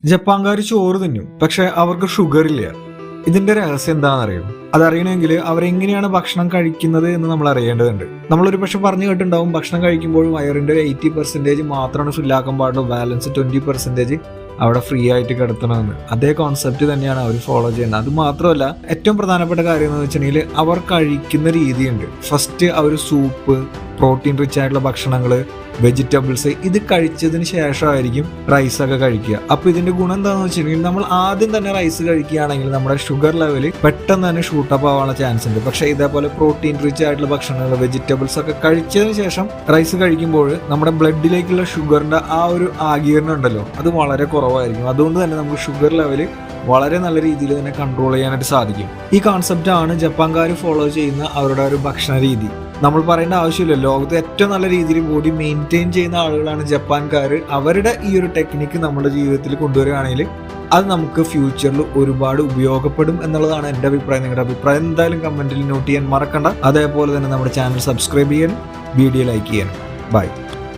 ജപ്പാൻകാർ ചോറ് തിന്നും, പക്ഷെ അവർക്ക് ഷുഗർ ഇല്ല. ഇതിന്റെ രഹസ്യം എന്താണെന്നറിയോ? അതറിയണമെങ്കിൽ അവരെങ്ങനെയാണ് ഭക്ഷണം കഴിക്കുന്നത് എന്ന് നമ്മൾ അറിയേണ്ടതുണ്ട്. നമ്മളൊരു പക്ഷെ പറഞ്ഞു കേട്ടിട്ടുണ്ടാവും, ഭക്ഷണം കഴിക്കുമ്പോൾ വയറിന്റെ ഒരു 80% മാത്രമാണ് ഫില്ലാക്കാൻ പാടുള്ളൂ, ബാലൻസ് 20% അവിടെ ഫ്രീ ആയിട്ട് കിടത്തണമെന്ന്. അതേ കോൺസെപ്റ്റ് തന്നെയാണ് അവർ ഫോളോ ചെയ്യുന്നത്. അത് മാത്രമല്ല, ഏറ്റവും പ്രധാനപ്പെട്ട കാര്യം എന്ന് വെച്ചിട്ടുണ്ടെങ്കിൽ അവർ കഴിക്കുന്ന രീതിയുണ്ട്. ഫസ്റ്റ് അവർ സൂപ്പ്, പ്രോട്ടീൻ റിച്ച് ആയിട്ടുള്ള ഭക്ഷണങ്ങൾ, വെജിറ്റബിൾസ്, ഇത് കഴിച്ചതിന് ശേഷമായിരിക്കും റൈസ് ഒക്കെ കഴിക്കുക. അപ്പൊ ഇതിന്റെ ഗുണം എന്താണെന്ന് വെച്ചിട്ടുണ്ടെങ്കിൽ, നമ്മൾ ആദ്യം തന്നെ റൈസ് കഴിക്കുകയാണെങ്കിൽ നമ്മുടെ ഷുഗർ ലെവൽ പെട്ടെന്ന് തന്നെ ഷൂട്ടപ്പ് ആവാനുള്ള ചാൻസ് ഉണ്ട്. പക്ഷെ ഇതേപോലെ പ്രോട്ടീൻ റിച്ച് ആയിട്ടുള്ള ഭക്ഷണങ്ങൾ, വെജിറ്റബിൾസ് ഒക്കെ കഴിച്ചതിന് ശേഷം റൈസ് കഴിക്കുമ്പോൾ നമ്മുടെ ബ്ലഡിലേക്കുള്ള ഷുഗറിന്റെ ആ ഒരു ആഗിരണം ഉണ്ടല്ലോ, അത് വളരെ കുറവായിരിക്കും. അതുകൊണ്ട് തന്നെ നമുക്ക് ഷുഗർ ലെവൽ വളരെ നല്ല രീതിയിൽ തന്നെ കൺട്രോൾ ചെയ്യാനായിട്ട് സാധിക്കും. ഈ കോൺസെപ്റ്റ് ആണ് ജപ്പാൻകാർ ഫോളോ ചെയ്യുന്ന അവരുടെ ഒരു ഭക്ഷണ രീതി. നമ്മൾ പറയേണ്ട ആവശ്യമില്ല, ലോകത്ത് ഏറ്റവും നല്ല രീതിയിൽ ബോഡി മെയിൻറ്റെയിൻ ചെയ്യുന്ന ആളുകളാണ് ജപ്പാൻകാർ. അവരുടെ ഈ ഒരു ടെക്നിക്ക് നമ്മുടെ ജീവിതത്തിൽ കൊണ്ടുവരികയാണെങ്കിൽ അത് നമുക്ക് ഫ്യൂച്ചറിൽ ഒരുപാട് ഉപയോഗപ്പെടും എന്നുള്ളതാണ് എൻ്റെ അഭിപ്രായം. നിങ്ങളുടെ അഭിപ്രായം എന്തായാലും കമന്റിൽ നോട്ട് ചെയ്യാൻ മറക്കണ്ട. അതേപോലെ തന്നെ നമ്മുടെ ചാനൽ സബ്സ്ക്രൈബ് ചെയ്യാനും വീഡിയോ ലൈക്ക് ചെയ്യാനും. ബൈ.